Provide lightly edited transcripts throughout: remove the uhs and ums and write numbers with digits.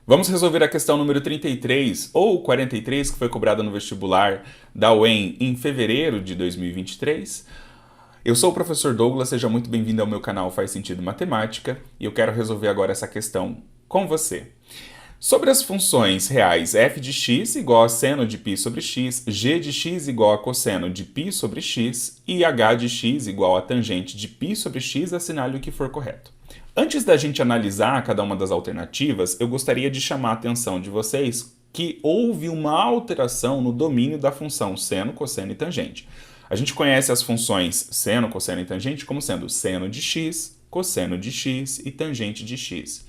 Vamos resolver a questão número 33 ou 43, que foi cobrada no vestibular da UEM em fevereiro de 2023. Eu sou o professor Douglas, seja muito bem-vindo ao meu canal Faz Sentido Matemática e eu quero resolver agora essa questão com você. Sobre as funções reais f de x igual a seno de π sobre x, g de x igual a cosseno de π sobre x e h de x igual a tangente de π sobre x, assinale o que for correto. Antes da gente analisar cada uma das alternativas, eu gostaria de chamar a atenção de vocês que houve uma alteração no domínio da função seno, cosseno e tangente. A gente conhece as funções seno, cosseno e tangente como sendo seno de x, cosseno de x e tangente de x.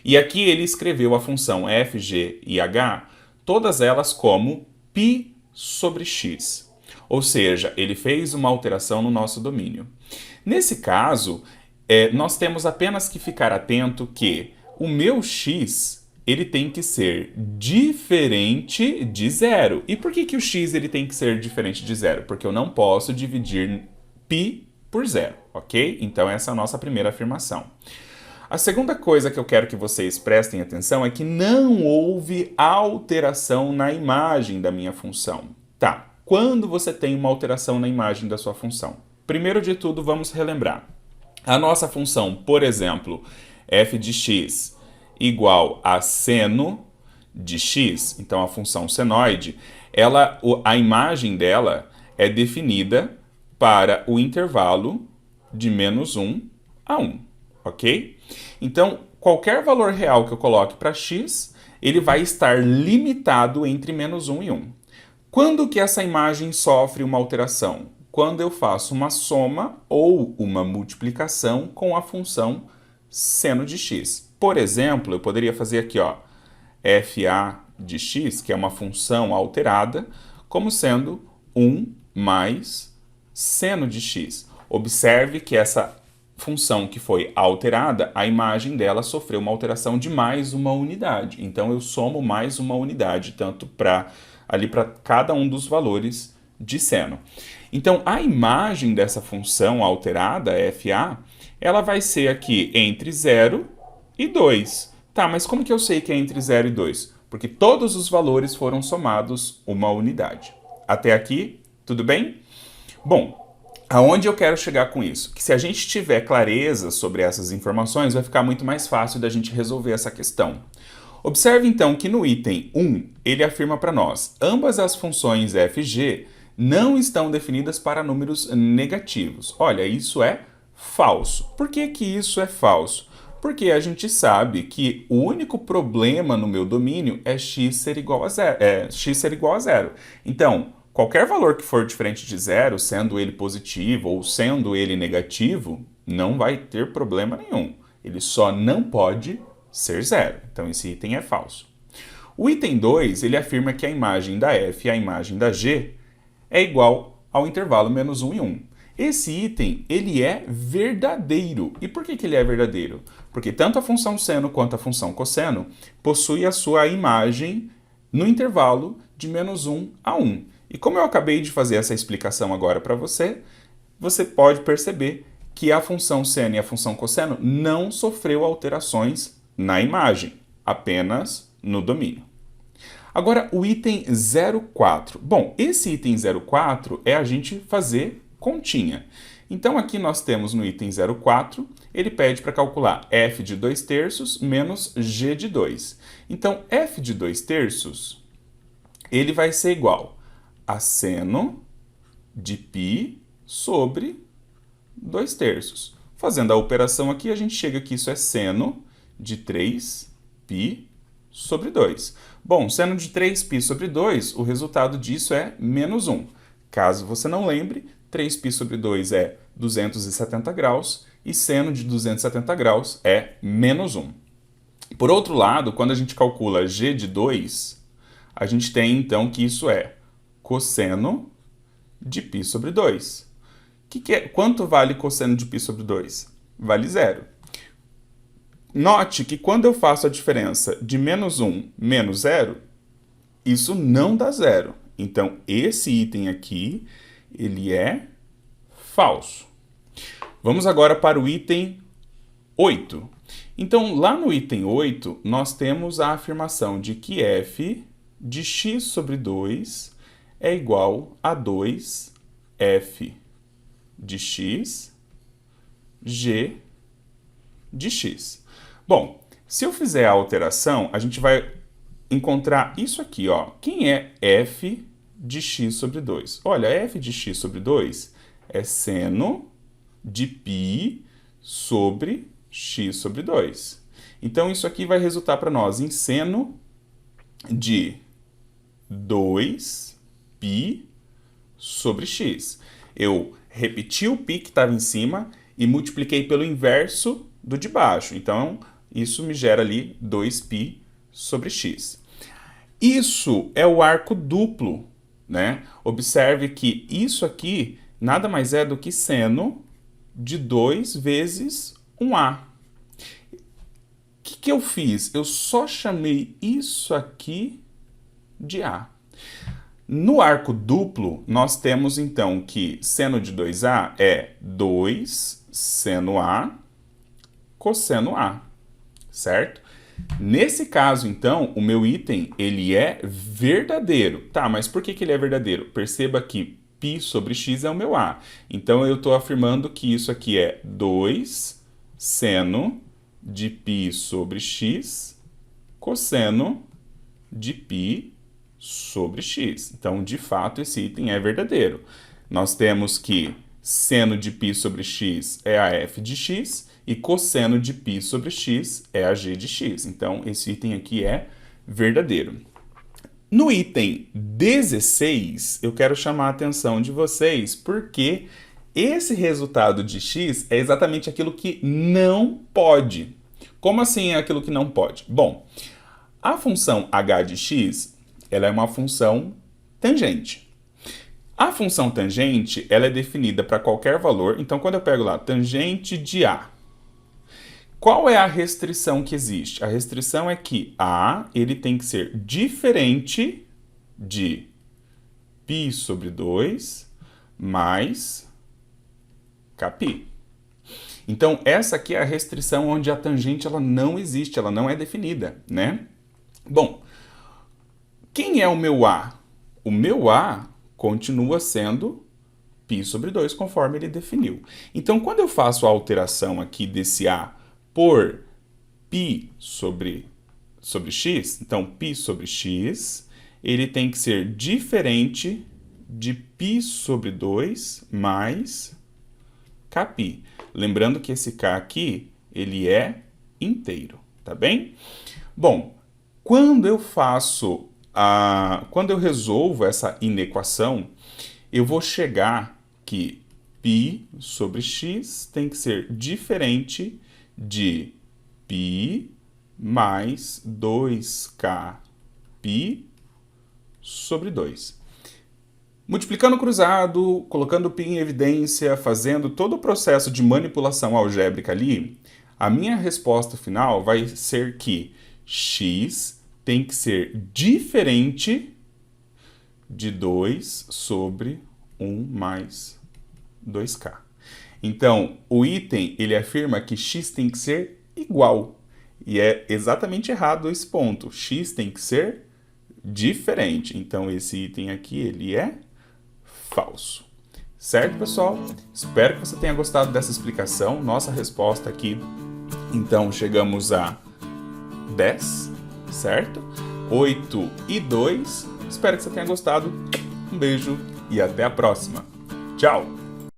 E aqui ele escreveu a função f, g e h, todas elas como π sobre x. Ou seja, ele fez uma alteração no nosso domínio. Nesse caso, nós temos apenas que ficar atento que o meu x ele tem que ser diferente de zero. E por que o x ele tem que ser diferente de zero? Porque eu não posso dividir π por zero, ok? Então essa é a nossa primeira afirmação. A segunda coisa que eu quero que vocês prestem atenção é que não houve alteração na imagem da minha função. Tá, quando você tem uma alteração na imagem da sua função? Primeiro de tudo, vamos relembrar. A nossa função, por exemplo, f de x igual a seno de x, então a função senoide, a imagem dela é definida para o intervalo de menos 1 a 1. Ok? Então, qualquer valor real que eu coloque para x, ele vai estar limitado entre menos 1 e 1. Quando que essa imagem sofre uma alteração? Quando eu faço uma soma ou uma multiplicação com a função seno de x. Por exemplo, eu poderia fazer aqui, ó, fa de x, que é uma função alterada, como sendo 1 mais seno de x. Observe que essa função que foi alterada, a imagem dela sofreu uma alteração de mais uma unidade. Então eu somo mais uma unidade, tanto para cada um dos valores de seno. Então a imagem dessa função alterada, fa, ela vai ser aqui entre 0 e 2. Tá, mas como que eu sei que é entre 0 e 2? Porque todos os valores foram somados uma unidade. Até aqui, tudo bem? Bom, aonde eu quero chegar com isso? Que se a gente tiver clareza sobre essas informações, vai ficar muito mais fácil da gente resolver essa questão. Observe então que no item 1, ele afirma para nós, ambas as funções f e g não estão definidas para números negativos. Olha, isso é falso. Por que que isso é falso? Porque a gente sabe que o único problema no meu domínio é x ser igual a zero. Então, qualquer valor que for diferente de zero, sendo ele positivo ou sendo ele negativo, não vai ter problema nenhum. Ele só não pode ser zero. Então esse item é falso. O item 2, ele afirma que a imagem da f e a imagem da g é igual ao intervalo menos 1 e 1. Esse item, ele é verdadeiro. E por que ele é verdadeiro? Porque tanto a função seno quanto a função cosseno possuem a sua imagem no intervalo de menos 1 a 1. E como eu acabei de fazer essa explicação agora para você, você pode perceber que a função seno e a função cosseno não sofreu alterações na imagem, apenas no domínio. Agora, o item 04. Bom, esse item 04 é a gente fazer continha. Então, aqui nós temos no item 04, ele pede para calcular f de 2/3 menos g de 2. Então, f de 2/3, ele vai ser igual a seno de π sobre 2/3. Fazendo a operação aqui, a gente chega que isso é seno de 3π sobre 2. Bom, seno de 3π sobre 2, o resultado disso é menos 1. Caso você não lembre, 3π sobre 2 é 270 graus e seno de 270 graus é menos 1. Por outro lado, quando a gente calcula g de 2, a gente tem então que isso é cosseno de π sobre 2. Quanto vale cosseno de π sobre 2? Vale 0. Note que quando eu faço a diferença de menos 1 menos 0, isso não dá 0. Então, esse item aqui, ele é falso. Vamos agora para o item 8. Então, lá no item 8, nós temos a afirmação de que f de x sobre 2 é igual a 2f de x, g de x. Bom, se eu fizer a alteração, a gente vai encontrar isso aqui, ó. Quem é f de x sobre 2? Olha, f de x sobre 2 é seno de π sobre x sobre 2. Então, isso aqui vai resultar para nós em seno de 2π sobre x. Eu repeti o π que estava em cima e multipliquei pelo inverso do de baixo. Então, isso me gera ali 2π sobre x. Isso é o arco duplo, né? Observe que isso aqui nada mais é do que seno de 2 vezes 1a. O que eu fiz? Eu só chamei isso aqui de a. No arco duplo, nós temos então que seno de 2a é 2 seno a cosseno a, certo? Nesse caso, então, o meu item, ele é verdadeiro. Tá, mas por que ele é verdadeiro? Perceba que π sobre x é o meu a. Então, eu estou afirmando que isso aqui é 2 seno de π sobre x cosseno de π sobre x. Então, de fato, esse item é verdadeiro. Nós temos que seno de π sobre x é a f de x e cosseno de π sobre x é a g de x. Então, esse item aqui é verdadeiro. No item 16, eu quero chamar a atenção de vocês porque esse resultado de x é exatamente aquilo que não pode. Como assim é aquilo que não pode? Bom, a função h de x, ela é uma função tangente. A função tangente, ela é definida para qualquer valor. Então, quando eu pego lá tangente de a, qual é a restrição que existe? A restrição é que a ele tem que ser diferente de π sobre 2 mais kπ. Então, essa aqui é a restrição onde a tangente ela não existe, ela não é definida, né? Bom, quem é o meu a? O meu a continua sendo π sobre 2, conforme ele definiu. Então, quando eu faço a alteração aqui desse a por π sobre x, então π sobre x, ele tem que ser diferente de π sobre 2 mais kπ. Lembrando que esse k aqui, ele é inteiro, tá bem? Bom, quando eu resolvo essa inequação, eu vou chegar que π sobre x tem que ser diferente de π mais 2kπ sobre 2. Multiplicando cruzado, colocando π em evidência, fazendo todo o processo de manipulação algébrica ali, a minha resposta final vai ser que x tem que ser diferente de 2 sobre 1 mais 2k. Então, o item, ele afirma que x tem que ser igual. E é exatamente errado esse ponto. X tem que ser diferente. Então, esse item aqui, ele é falso. Certo, pessoal? Espero que você tenha gostado dessa explicação. Nossa resposta aqui, então, chegamos a 10, certo? 8 e 2. Espero que você tenha gostado. Um beijo e até a próxima. Tchau!